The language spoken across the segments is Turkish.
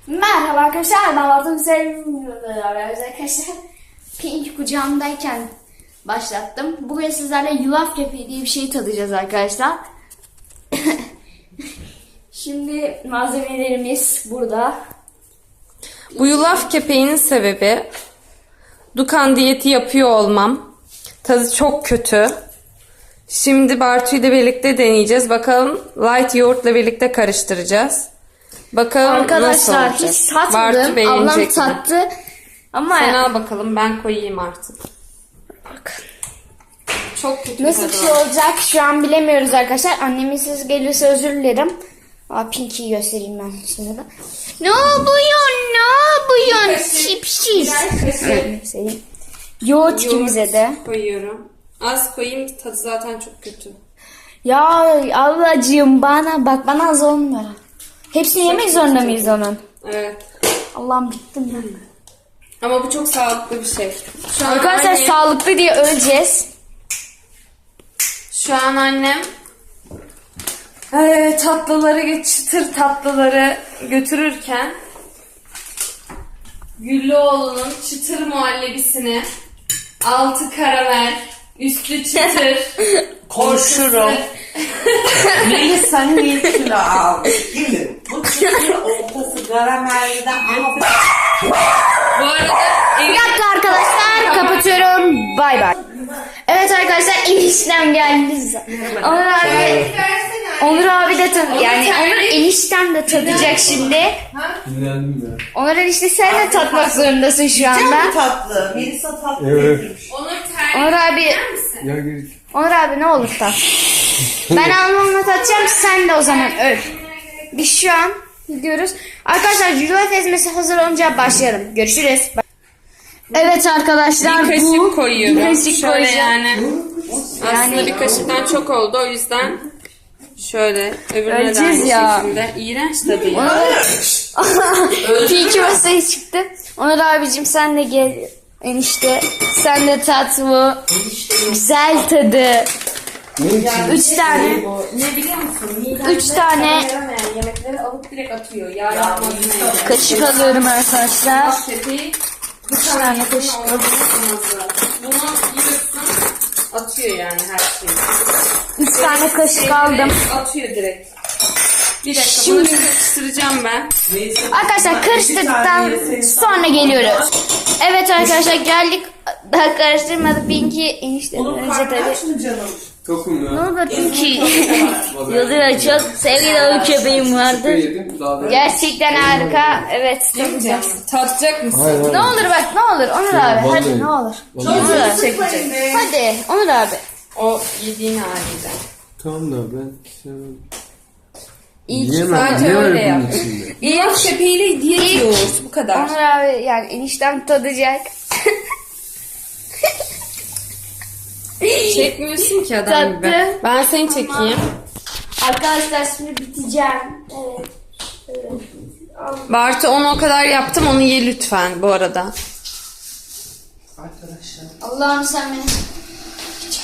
Merhaba arkadaşlar, ben Bartu arkadaşlar. Pink kucağımdayken başlattım. Bugün sizlerle yulaf kepeği diye bir şey tadacağız arkadaşlar. Şimdi malzemelerimiz burada. Bu yulaf kepeğinin sebebi Dukan diyeti yapıyor olmam. Tadı çok kötü. Şimdi Bartu ile birlikte deneyeceğiz. Bakalım light yoğurtla birlikte karıştıracağız. Bakalım Arkadaşlar nasıl olacak. hiç tatmadım. Bartu beğenecek Ablam mi? tattı. Ama Sen al bakalım, ben koyayım artık. bak. Çok kötü Nasıl bir tadı şey var. olacak şu an bilemiyoruz arkadaşlar. Annemin sesi gelirse özür dilerim. Pinky'yi göstereyim ben şimdi de. Ne yapıyorsun? Ne yapıyorsun? Şipşiş. Evet, yoğurt ikimize de. Koyuyorum. Az koyayım, tadı zaten çok kötü. Ya ablacığım bana az olmuyor. Hepsini yemek zorunda mıyız onun? Evet. Allah'ım bittim ben. Ama bu çok sağlıklı bir şey. Şu an Arkadaşlar annem- sağlıklı diye öleceğiz. Şu an annem çıtır tatlıları götürürken Güllüoğlu'nun çıtır muhallebisini, altı karamel, üstü çıtır, Konuşurum. Melisa niye kilo aldı? Gelin. Bu çıtır ortası karamelden Bu arada Bir dakika arkadaşlar kapatıyorum. Bay bay. Evet arkadaşlar eniştem geldi. Onur abi de Onur eniştem de tadacak şimdi. Dinlendim ya. Onur enişte sen de tatmak zorundasın şu anda. tatlı. Melisa tatlı Evet. demiş. Onur abi Ya git. Onur abi ne olur tat. Ben almamla tatacağım, sen de o zaman öl. Biz şu an gidiyoruz. Arkadaşlar yulaf ezmesi hazır olunca başlayalım. Görüşürüz. Evet arkadaşlar bir kaşık koyuyorum. Bir kaşık Şöyle koyacağım. aslında bir kaşıktan çok oldu, o yüzden şöyle öbürüne de Öleceğiz aynı ya. şekilde. İğrenç tadı ya. İki masaya çıktı. Onur abicim sen de gel. Enişte sen de tat bu. Güzel tadı. Üç tane. Ne biliyor musun? Üç tane Yemekleri alıp direkt atıyor. Yağ kaşık alıyorum arkadaşlar. Kepeği. Üç tane kaşık. Bunu yiyorsun, atıyor yani her şeyi. Üç tane kaşık aldım. Atıyor direkt. Bir dakika, Şimdi- bunu karıştıracağım ben. Arkadaşlar karıştırdıktan sonra geliyoruz. Evet arkadaşlar geldik. Daha karıştırmadık. Pinky eniştemden önce tabii. Tokum Ne ya. olur Pinky. Yolda çok sevgili o köpeğim vardı. Yedim daha da. Gerçekten harika. Evet. Tadacağız. Tatacak mısın? Hayır hayır. Ne olur bak ne olur Onur abi vallahi. hadi ne olur. Vallahi. Onur. Çekecek. Hadi Onur abi. O yediğin haliyle. Tamam da ben sevmem. İyi ki Yiyemem. sadece Ne öyle var yap. bunun içinde? İlk kepeğiyle diyet yoğurt, bu kadar. Onur abi yani eniştem tadacak. Çekmiyorsun ki adam Tatlı. gibi. Ben seni çekeyim. Arkadaşlar şimdi biteceğim. Evet. Bartu, onu o kadar yaptım, onu ye lütfen bu arada. Arkadaşlar. Allah'ım sen beni.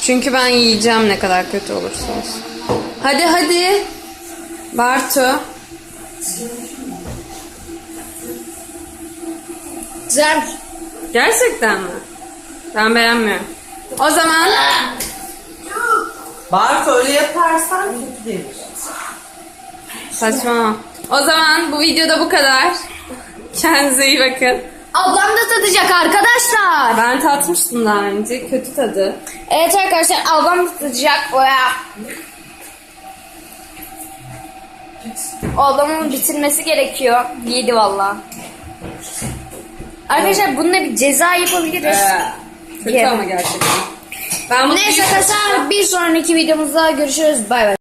Çünkü ben yiyeceğim ne kadar kötü olursa olsun. Hadi. Bartu. Güzel. Gerçekten mi? Ben beğenmiyorum. O zaman Bart öyle yaparsan kötü demiş. saçmalama. O zaman bu videoda bu kadar. Kendinize iyi bakın. Ablam da tadacak arkadaşlar. Ben tatmıştım daha önce. Kötü tadı. Evet arkadaşlar ablam da tadacak. Oya. Ablamın bitirmesi gerekiyor. Yedi valla. Arkadaşlar bununla bir ceza yapabiliriz. Kötü Ye. ama gerçekten. Ben bunu Neyse arkadaşlar bir sonraki videomuzda görüşürüz. Bay bay.